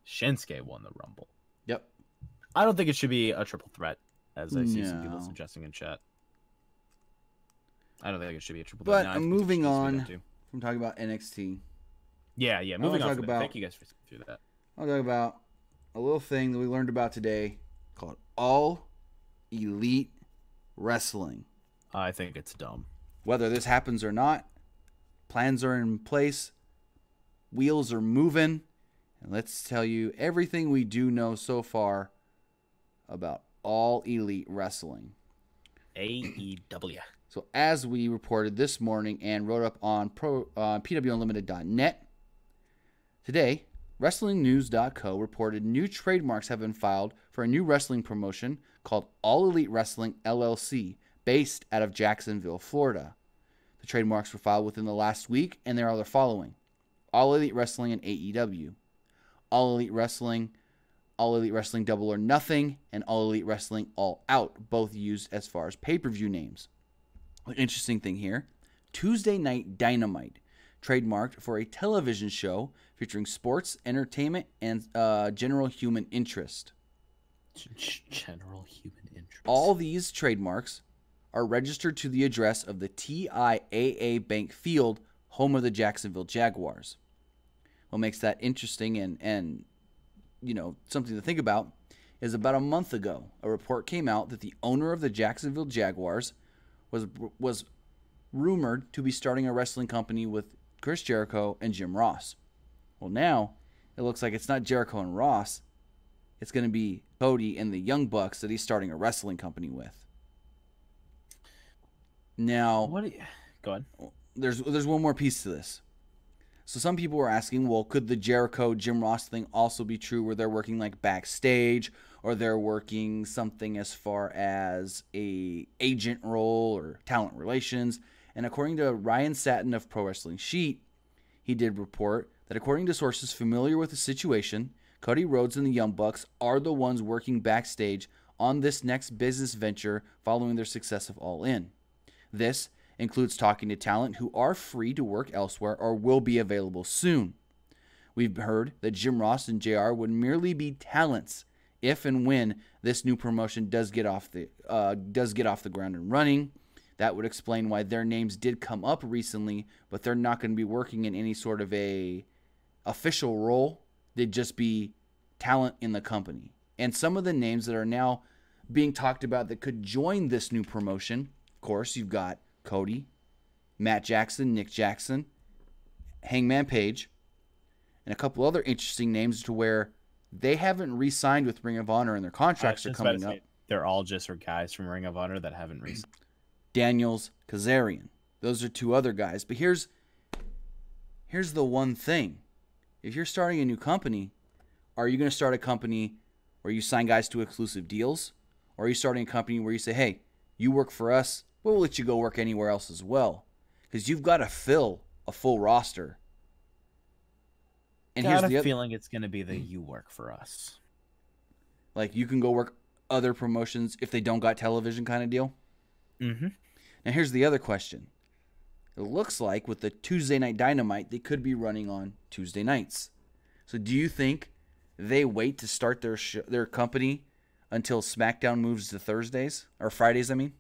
Shinsuke won the Rumble. Yep. I don't think it should be a triple threat, as I see some people suggesting in chat. I don't think it should be a triple threat. But moving on from talking about NXT. Yeah. Moving on. Thank you guys for through that. I'll talk about a little thing that we learned about today called All Elite Wrestling. I think it's dumb. Whether this happens or not, plans are in place, wheels are moving, and let's tell you everything we do know so far about All Elite Wrestling. AEW. So as we reported this morning and wrote up on PWUnlimited.net, today WrestlingNews.co reported new trademarks have been filed for a new wrestling promotion called All Elite Wrestling LLC, based out of Jacksonville, Florida. The trademarks were filed within the last week, and they are the following: All Elite Wrestling and AEW, All Elite Wrestling Double or Nothing, and All Elite Wrestling All Out, both used as far as pay-per-view names. An interesting thing here, Tuesday Night Dynamite, trademarked for a television show featuring sports, entertainment, and general human interest. General human interest. All these trademarks are registered to the address of the TIAA Bank Field, home of the Jacksonville Jaguars. What makes that interesting and something to think about is about a month ago, a report came out that the owner of the Jacksonville Jaguars was rumored to be starting a wrestling company with Chris Jericho and Jim Ross. Well, now it looks like it's not Jericho and Ross. It's going to be Cody and the Young Bucks that he's starting a wrestling company with. Now, go ahead. There's one more piece to this. So some people were asking, well, could the Jericho Jim Ross thing also be true, where they're working like backstage, or they're working something as far as a agent role or talent relations? And according to Ryan Satin of Pro Wrestling Sheet, he did report that according to sources familiar with the situation, Cody Rhodes and the Young Bucks are the ones working backstage on this next business venture following their success of All In. This includes talking to talent who are free to work elsewhere or will be available soon. We've heard that Jim Ross and JR would merely be talents if and when this new promotion does get off the ground and running. That would explain why their names did come up recently, but they're not going to be working in any sort of a official role. They'd just be talent in the company. And some of the names that are now being talked about that could join this new promotion, of course, you've got Cody, Matt Jackson, Nick Jackson, Hangman Page, and a couple other interesting names to where they haven't re-signed with Ring of Honor and their contracts are coming up. They're all just guys from Ring of Honor that haven't re-signed. Daniels, Kazarian. Those are two other guys. But here's the one thing. If you're starting a new company, are you going to start a company where you sign guys to exclusive deals? Or are you starting a company where you say, hey, you work for us, we'll let you go work anywhere else as well? Because you've got to fill a full roster. And here's the feeling it's going to be the you work for us. Like you can go work other promotions if they don't got television kind of deal? Mm-hmm. Now here's the other question. It looks like with the Tuesday Night Dynamite, they could be running on Tuesday nights. So do you think they wait to start their company until SmackDown moves to Thursdays? Or Fridays, I mean?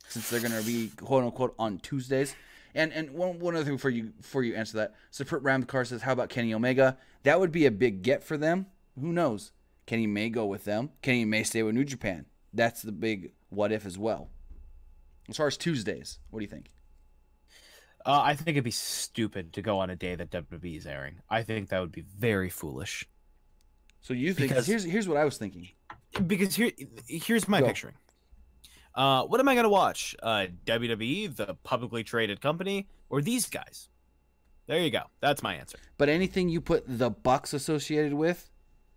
Since they're going to be, quote-unquote, on Tuesdays. And one other thing before you answer that. Support Ramcar says, how about Kenny Omega? That would be a big get for them. Who knows? Kenny may go with them. Kenny may stay with New Japan. That's the big what if as well. As far as Tuesdays, what do you think? I think it'd be stupid to go on a day that WWE is airing. I think that would be very foolish. So you think... Here's what I was thinking. Because here's my picturing. What am I going to watch? WWE, the publicly traded company, or these guys? There you go. That's my answer. But anything you put the Bucks associated with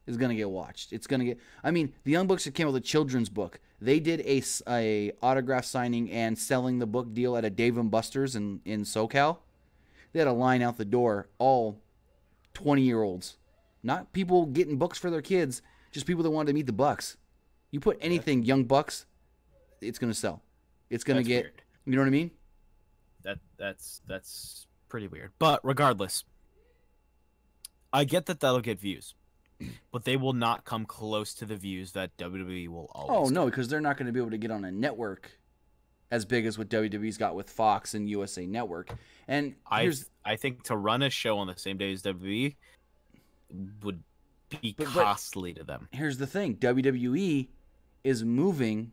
is going to get watched. It's going to get... I mean, the Young Bucks came out with a children's book. They did a autograph signing and selling the book deal at a Dave & Buster's in SoCal. They had a line out the door, all 20-year-olds. Not people getting books for their kids, just people that wanted to meet the Bucks. You put anything Young Bucks, it's going to sell. It's going to get... Weird. You know what I mean? That's pretty weird. But regardless, I get that that'll get views. But they will not come close to the views that WWE will always no, because they're not going to be able to get on a network as big as what WWE's got with Fox and USA Network. And I think to run a show on the same day as WWE would be costly to them. Here's the thing. WWE is moving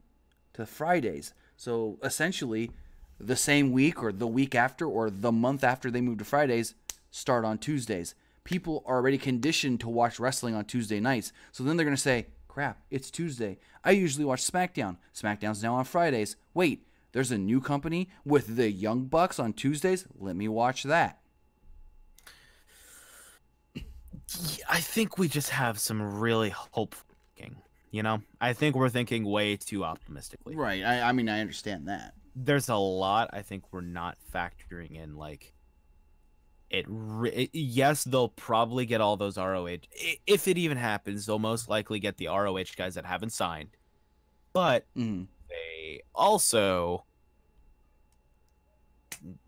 to Fridays. So essentially, the same week or the week after or the month after they move to Fridays, start on Tuesdays. People are already conditioned to watch wrestling on Tuesday nights. So then they're going to say, crap, it's Tuesday. I usually watch SmackDown. SmackDown's now on Fridays. Wait, there's a new company with the Young Bucks on Tuesdays? Let me watch that. I think we just have some really hopeful thinking. You know, I think we're thinking way too optimistically. Right. I mean, I understand that. There's a lot I think we're not factoring in. Like, yes, they'll probably get all those ROH. If it even happens, they'll most likely get the ROH guys that haven't signed. But they also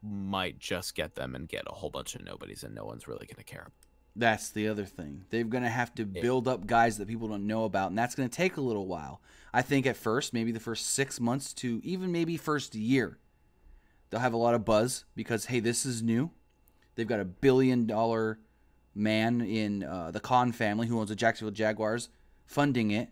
might just get them and get a whole bunch of nobodies, and no one's really going to care. That's the other thing. They're going to have to build up guys that people don't know about, and that's going to take a little while. I think at first, maybe the first 6 months to even maybe first year, they'll have a lot of buzz because, hey, this is new. They've got $1 billion man in the Khan family who owns the Jacksonville Jaguars funding it.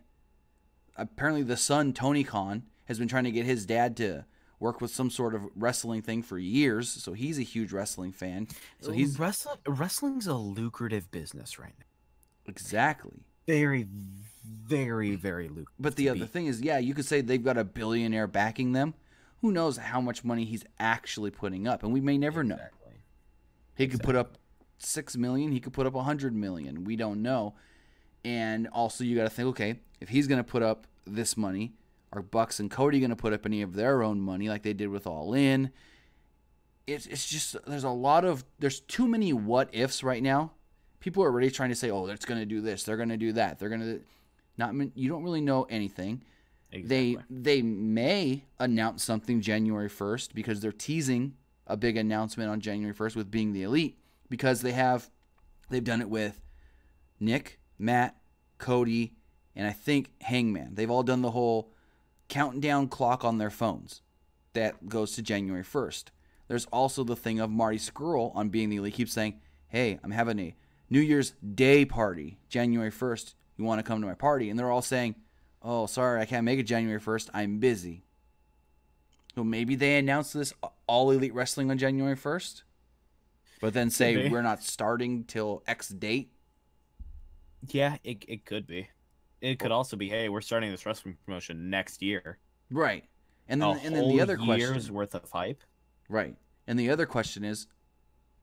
Apparently the son, Tony Khan, has been trying to get his dad to work with some sort of wrestling thing for years, so he's a huge wrestling fan. So he's wrestling's a lucrative business right now. Exactly. Very, very, very lucrative. But the other thing is, yeah, you could say they've got a billionaire backing them. Who knows how much money he's actually putting up, and we may never know. He could put up $6 million. He could put up $100 million. We don't know. And also, you got to think, okay, if he's going to put up this money, are Bucks and Cody going to put up any of their own money like they did with All In? It's just there's too many what ifs right now. People are already trying to say, oh, it's going to do this, they're going to do that, they're going to not. You don't really know anything. Exactly. They may announce something January 1st because they're teasing a big announcement on January 1st with Being the Elite, because they've done it with Nick, Matt, Cody, and I think Hangman. They've all done the whole counting down clock on their phones that goes to January 1st. There's also the thing of Marty Scurll on Being the Elite keeps saying, hey, I'm having a New Year's Day party January 1st. You want to come to my party? And they're all saying, oh, sorry, I can't make it January 1st. I'm busy. So maybe they announce this All Elite Wrestling on January 1st, but then say we're not starting till X date. Yeah, it could be. It could also be, hey, we're starting this wrestling promotion next year. Right. And then the other question, year's worth of hype. Right. And the other question is,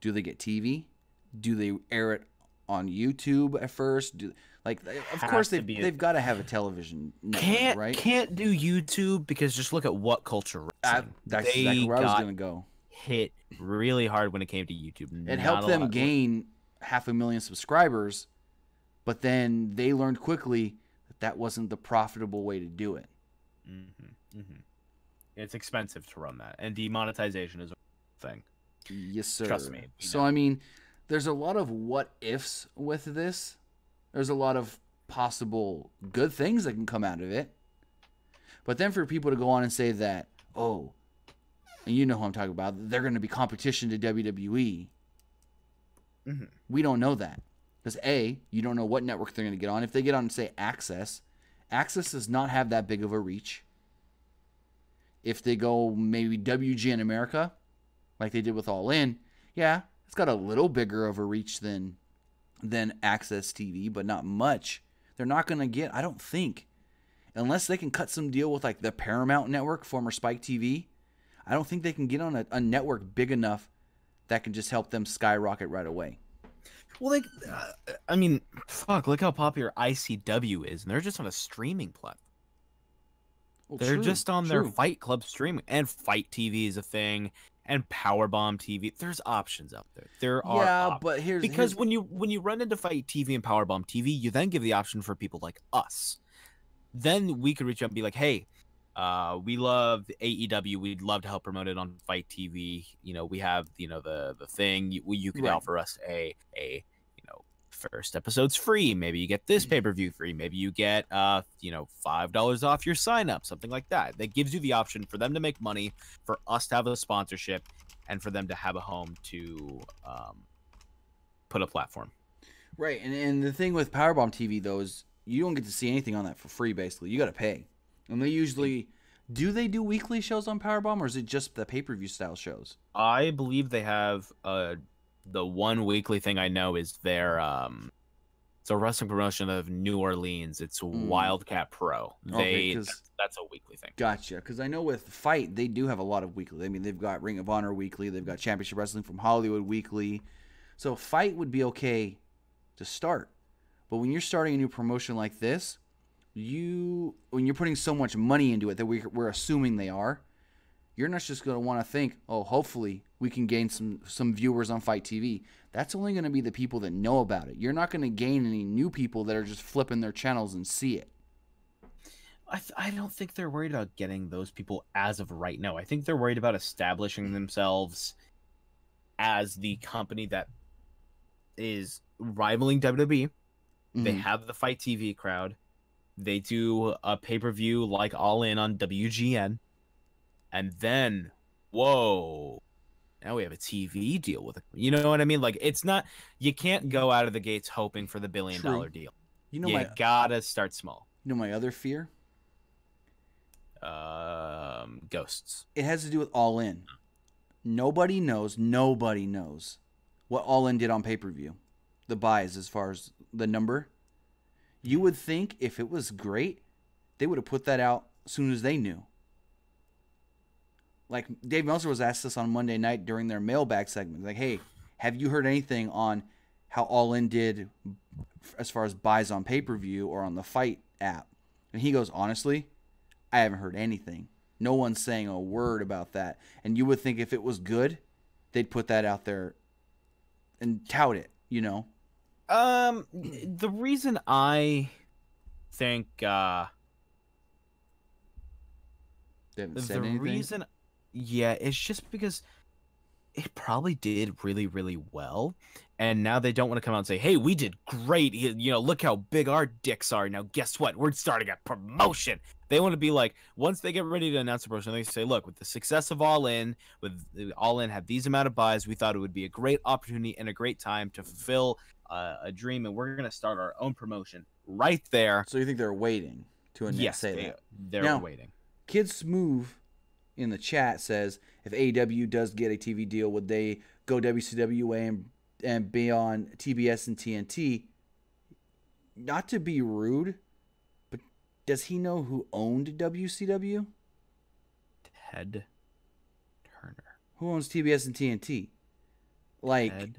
do they get TV? Do they air it on YouTube at first? Of course they've got to have a television network, right? Can't do YouTube because just look at What Culture Wrestling. That's exactly where I was going to go. Hit really hard when it came to YouTube. It helped them gain 500,000 subscribers, but then they learned quickly that wasn't the profitable way to do it. Mm-hmm. Mm-hmm. It's expensive to run that, and demonetization is a thing. Yes, sir. Trust me. So, I mean, there's a lot of what ifs with this. There's a lot of possible good things that can come out of it. But then for people to go on and say that, oh, and you know who I'm talking about, they're going to be competition to WWE. Mm-hmm. We don't know that. Because A, you don't know what network they're going to get on. If they get on, say, Access does not have that big of a reach. If they go maybe WGN America, like they did with All In, yeah, it's got a little bigger of a reach than Access TV, but not much. They're not going to get, I don't think, unless they can cut some deal with like the Paramount Network, former Spike TV, I don't think they can get on a network big enough that can just help them skyrocket right away. Well, I mean, fuck, look how popular ICW is, and they're just on a streaming platform. Well, they're just on their Fight Club streaming, and Fight TV is a thing, and Powerbomb TV. There's options out there. There are, but here's when you run into Fight TV and Powerbomb TV, you then give the option for people like us. Then we could reach out and be like, hey, we love AEW. We'd love to help promote it on Fight TV. You know, we have the thing. You could offer us a first episode's free. Maybe you get this pay-per-view free. Maybe you get $5 off your sign up, something like that. That gives you the option for them to make money, for us to have a sponsorship, and for them to have a home to put a platform. Right, and the thing with Powerbomb TV though is you don't get to see anything on that for free. Basically, you got to pay. And they usually do weekly shows on Powerbomb, or is it just the pay-per-view style shows? I believe they have the one weekly thing I know is their it's a wrestling promotion of New Orleans. It's Wildcat Pro. That's a weekly thing. Gotcha. Because I know with Fight, they do have a lot of weekly. I mean, they've got Ring of Honor weekly. They've got Championship Wrestling from Hollywood weekly. So Fight would be okay to start. But when you're starting a new promotion like this, when you're putting so much money into it that we're assuming they are, you're not just going to want to think, oh, hopefully we can gain some viewers on Fight TV. That's only going to be the people that know about it. You're not going to gain any new people that are just flipping their channels and see it. I don't think they're worried about getting those people as of right now. I think they're worried about establishing themselves as the company that is rivaling WWE. They have the Fight TV crowd. They do a pay-per-view like All In on WGN. And then, whoa, now we have a TV deal with it. You know what I mean? Like, it's not, you can't go out of the gates hoping for the $1 billion deal. You gotta start small. You know my other fear? Ghosts. It has to do with All In. Nobody knows what All In did on pay-per-view. The buys as far as the number. You would think if it was great, they would have put that out as soon as they knew. Like Dave Meltzer was asked this on Monday night during their mailbag segment. Like, hey, have you heard anything on how All In did as far as buys on pay-per-view or on the Fight app? And he goes, honestly, I haven't heard anything. No one's saying a word about that. And you would think if it was good, they'd put that out there and tout it, you know? The reason I think, They haven't said anything? It's just because it probably did really, really well. And now they don't want to come out and say, hey, we did great. You know, look how big our dicks are. Now, guess what? We're starting a promotion. They want to be like, once they get ready to announce a promotion, they say, look, with the success of All In, have these amount of buys, we thought it would be a great opportunity and a great time to fulfill a dream. And we're going to start our own promotion right there. So you think they're waiting to say that? They're now, waiting. Kid Smooth in the chat says, if AEW does get a TV deal, would they go WCWA and be on TBS and TNT? Not to be rude, but does he know who owned WCW? Ted Turner. Who owns TBS and TNT? Like,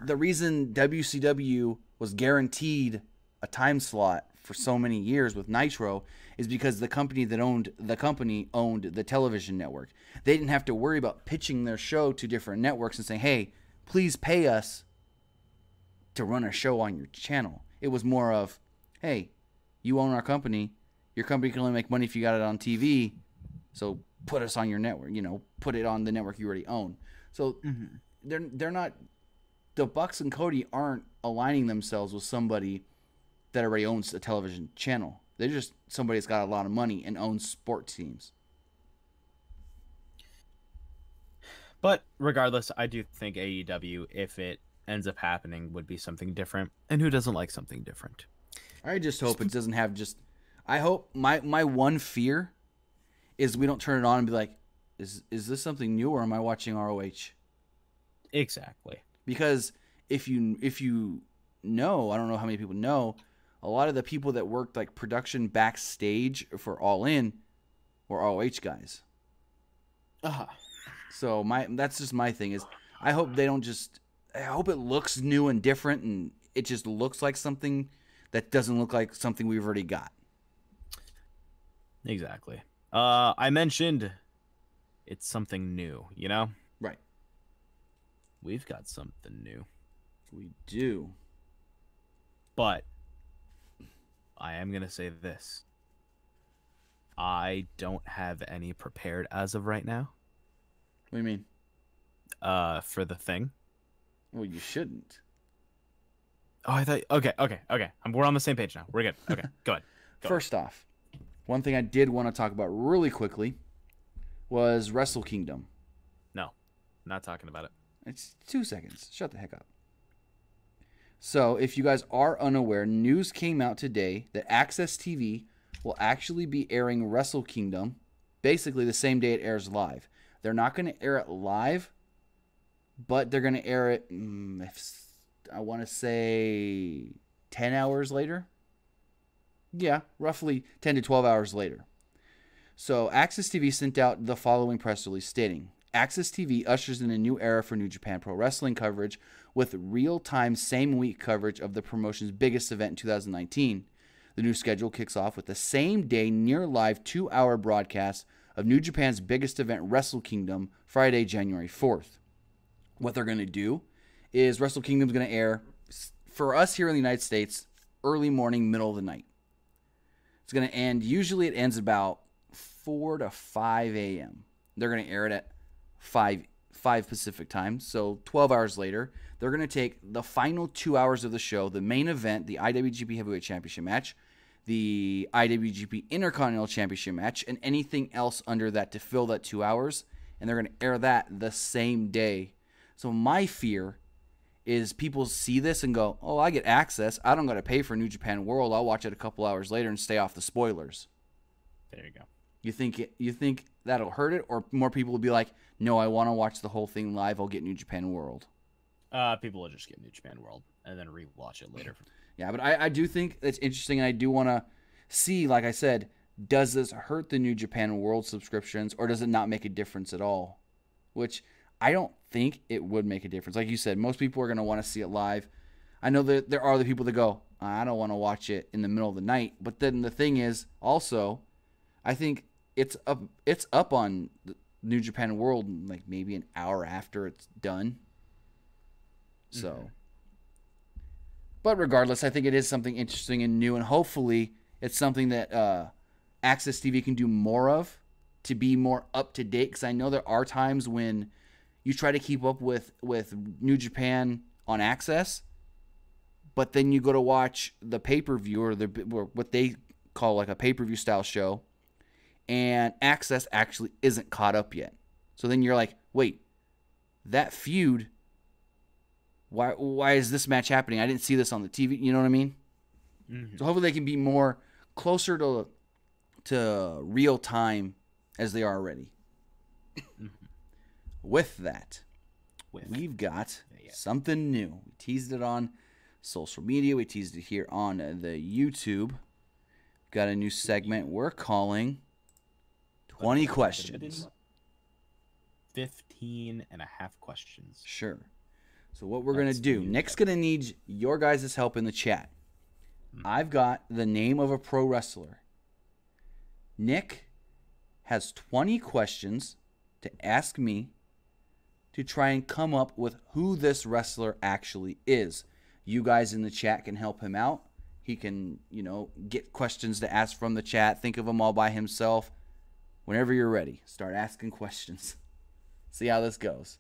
the reason WCW was guaranteed a time slot for so many years with Nitro is because the company that owned the television network. They didn't have to worry about pitching their show to different networks and saying, hey, please pay us to run a show on your channel. It was more of, hey, you own our company. Your company can only make money if you got it on TV. So put us on your network, put it on the network you already own. So they're not, the Bucks and Cody aren't aligning themselves with somebody that already owns a television channel. They're just somebody that's got a lot of money and owns sports teams. But regardless, I do think AEW, if it ends up happening, would be something different. And who doesn't like something different? I just hope it doesn't have I hope my one fear is we don't turn it on and be like, is this something new or am I watching ROH? Exactly. Because if you know, I don't know how many people know, a lot of the people that worked like production backstage for All In were ROH guys. So that's just my thing is I hope they don't I hope it looks new and different and it just looks like something that doesn't look like something we've already got. Exactly. I mentioned it's something new, Right. We've got something new. We do. But I am going to say this. I don't have any prepared as of right now. What do you mean? For the thing. Well, you shouldn't. Oh, I thought... Okay. We're on the same page now. We're good. Okay, go ahead. First off, one thing I did want to talk about really quickly was Wrestle Kingdom. No, not talking about it. It's 2 seconds. Shut the heck up. So, if you guys are unaware, news came out today that Access TV will actually be airing Wrestle Kingdom basically the same day it airs live. They're not going to air it live, but they're going to air it, I want to say 10 hours later. Yeah, roughly 10 to 12 hours later. So, Access TV sent out the following press release stating, Access TV ushers in a new era for New Japan Pro Wrestling coverage with real-time same-week coverage of the promotion's biggest event in 2019. The new schedule kicks off with the same-day, near-live 2-hour broadcast of New Japan's biggest event, Wrestle Kingdom, Friday, January 4th. What they're going to do is Wrestle Kingdom's going to air, for us here in the United States, early morning, middle of the night. It's going to end, usually it ends about 4 to 5 a.m. They're going to air it at 5 Pacific time, so 12 hours later. They're going to take the final 2 hours of the show, the main event, the IWGP Heavyweight Championship match, the IWGP Intercontinental Championship match, and anything else under that to fill that 2 hours, and they're going to air that the same day. So my fear is people see this and go, oh, I get access. I don't got to pay for New Japan World. I'll watch it a couple hours later and stay off the spoilers. There you go. You think that'll hurt it, or more people will be like, no, I want to watch the whole thing live. I'll get New Japan World. People will just get New Japan World and then rewatch it later. Yeah, but I do think it's interesting, and I do want to see, like I said, does this hurt the New Japan World subscriptions, or does it not make a difference at all? Which I don't think it would make a difference. Like you said, most people are going to want to see it live. I know that there are the people that go, I don't want to watch it in the middle of the night. But then the thing is, also, I think it's up on New Japan World like maybe an hour after it's done. So, but regardless, I think it is something interesting and new, and hopefully it's something that Access TV can do more of to be more up to date. Because I know there are times when you try to keep up with New Japan on Access, but then you go to watch the pay-per-view or what they call like a pay-per-view style show, and Access actually isn't caught up yet. So then you're like, wait, that feud, why is this match happening? I didn't see this on the TV. You know what I mean? Mm-hmm. So hopefully they can be more closer to real time as they are already. Mm-hmm. With that, we've got something new. We teased it on social media. We teased it here on the YouTube. Got a new segment we're calling 20 Questions. 15 and a half questions. Sure. So what we're going to do, Nick's going to need your guys' help in the chat. I've got the name of a pro wrestler. Nick has 20 questions to ask me to try and come up with who this wrestler actually is. You guys in the chat can help him out. He can, get questions to ask from the chat. Think of them all by himself. Whenever you're ready, start asking questions. See how this goes.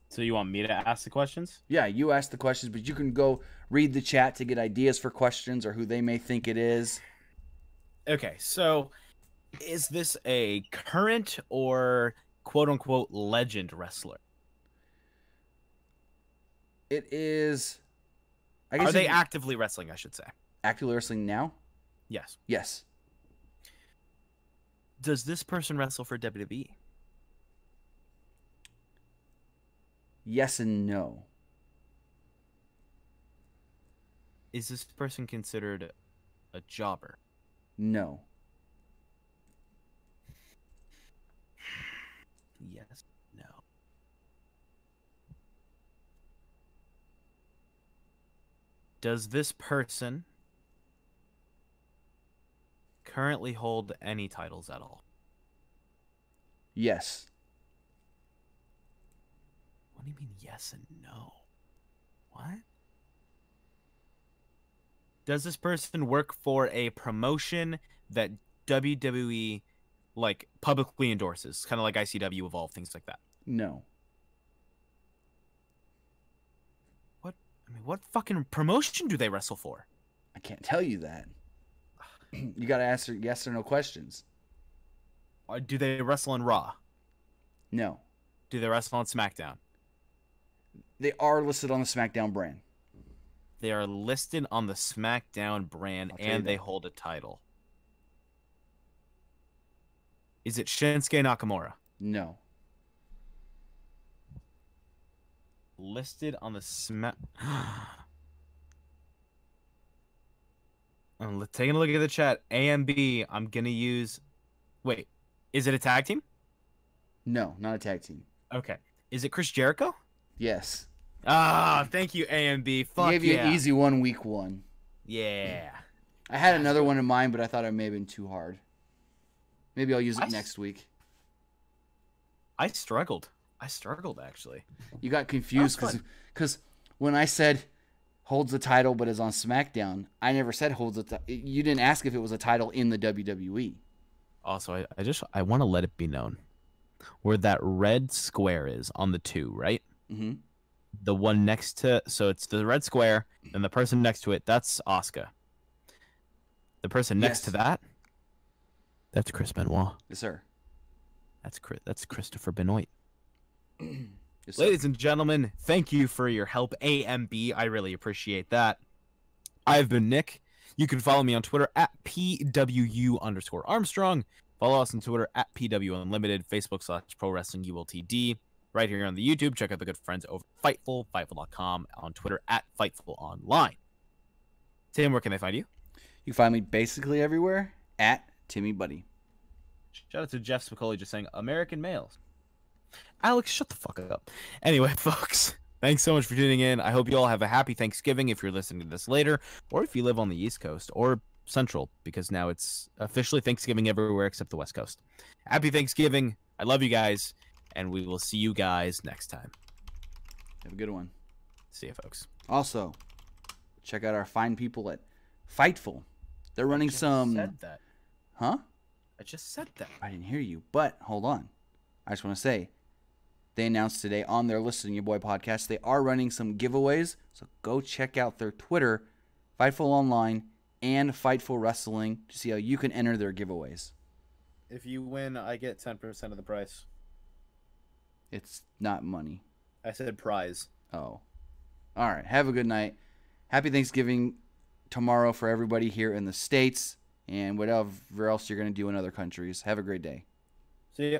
So you want me to ask the questions? Yeah, you ask the questions, but you can go read the chat to get ideas for questions or who they may think it is. Okay, so is this a current or quote-unquote legend wrestler? It is... Are they actively wrestling, I should say? Actively wrestling now? Yes. Yes. Does this person wrestle for WWE? Yes and no. Is this person considered a jobber? No. Yes, no. Does this person currently hold any titles at all? Yes. What do you mean yes and no? What? Does this person work for a promotion that WWE publicly endorses? Kind of like ICW, Evolve, things like that. No. What fucking promotion do they wrestle for? I can't tell you that. You got to answer yes or no questions. Do they wrestle on Raw? No. Do they wrestle on SmackDown? They are listed on the SmackDown brand. They are listed on the SmackDown brand, and they hold a title. Is it Shinsuke Nakamura? No. Listed on the taking a look at the chat. A and B, I'm going to use... Wait, is it a tag team? No, not a tag team. Okay. Is it Chris Jericho? Yes. Ah, thank you, AMB. Fuck Gave you yeah. an easy one week 1. Yeah. I had another one in mind, but I thought it may have been too hard. Maybe I'll use it next week. I struggled. Actually. You got confused because when I said holds the title but is on SmackDown, I never said holds the title. You didn't ask if it was a title in the WWE. Also, I want to let it be known where that red square is on the 2, right? Mm-hmm. The one next to, so it's the red square, and the person next to it, that's Asuka. The person next to that, that's Chris Benoit. Yes, sir. That's Christopher Benoit. Yes, sir. Ladies and gentlemen, thank you for your help, AMB. I really appreciate that. I've been Nick. You can follow me on Twitter at PWU_Armstrong. Follow us on Twitter at PWUnlimited, Facebook/Pro Wrestling ULTD. Right here on the YouTube, check out the good friends over Fightful, Fightful.com, on Twitter at FightfulOnline. Tim, where can they find you? You can find me basically everywhere at Timmy Buddy. Shout out to Jeff Spicoli just saying American males. Alex, shut the fuck up. Anyway, folks, thanks so much for tuning in. I hope you all have a happy Thanksgiving if you're listening to this later, or if you live on the East Coast or Central, because now it's officially Thanksgiving everywhere except the West Coast. Happy Thanksgiving. I love you guys, and we will see you guys next time. Have a good one. See you, folks. Also, check out our fine people at Fightful. They're running some... said that. Huh? I just said that. I didn't hear you, but hold on. I just want to say, they announced today on their Listen to Your Boy podcast, they are running some giveaways, so go check out their Twitter, Fightful Online, and Fightful Wrestling to see how you can enter their giveaways. If you win, I get 10% of the price. It's not money. I said prize. Oh. All right. Have a good night. Happy Thanksgiving tomorrow for everybody here in the States and whatever else you're going to do in other countries. Have a great day. See ya.